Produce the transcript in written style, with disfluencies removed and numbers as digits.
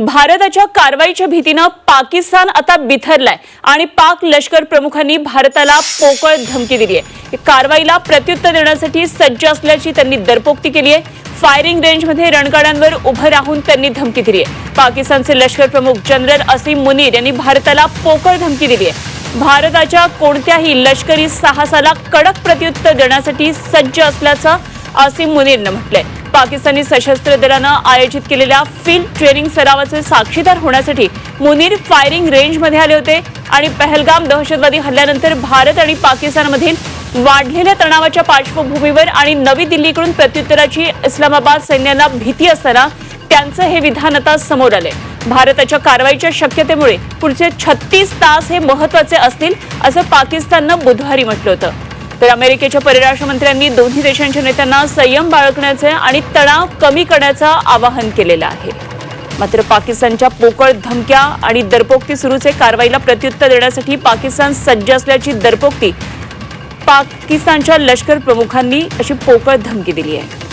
भारताच्या कारवाईच्या भीतीने पाकिस्तान आता बिथरलाय आणि पाक लष्कर प्रमुखांनी भारताला पोकळ धमकी दिली आहे। कारवाईला प्रत्युत्तर देण्यासाठी सज्ज असल्याची त्यांनी दरपोक्ती केली आहे। फायरिंग रेंजमध्ये रणगाड्यांवर उभं राहून त्यांनी धमकी दिली आहे। पाकिस्तानचे लष्कर प्रमुख जनरल असीम मुनीर यांनी भारताला पोकळ धमकी दिली आहे। भारताच्या कोणत्याही लष्करी साहसाला कडक प्रत्युत्तर देण्यासाठी सज्ज असल्याचं असीम मुनीरने म्हटलंय। पाकिस्तानी सशस्त्र दलानं आयोजित केलेल्या फील्ड ट्रेनिंग सरावाचे साक्षीदार होण्यासाठी मुनीर फायरिंग रेंजमध्ये आले होते आणि पहलगाम दहशतवादी हल्ल्यानंतर भारत आणि पाकिस्तानमधील वाढलेल्या तणावाच्या पार्श्वभूमीवर आणि नवी दिल्लीकडून प्रत्युत्तराची इस्लामाबाद सैन्याला भीती असताना त्यांचं हे विधान आता समोर आले। भारताच्या कारवाईच्या शक्यतेमुळे पुढचे 36 तास हे महत्त्वाचे असतील असं पाकिस्ताननं बुधवारी म्हटलं होतं। तर अमेरिकेच्या परराष्ट्र मंत्र्यांनी दोन्ही देशांच्या नेत्यांना संयम बाळगण्याचे आणि तणाव कमी करण्याचं आवाहन केलेलं आहे। मात्र पाकिस्तानच्या पोकळ धमक्या आणि दरपोक्ती सुरूच आहे। कारवाईला प्रत्युत्तर देण्यासाठी पाकिस्तान सज्ज असल्याची दरपोक्ती पाकिस्तानच्या लष्कर प्रमुखांनी अशी पोकळ धमकी दिली आहे।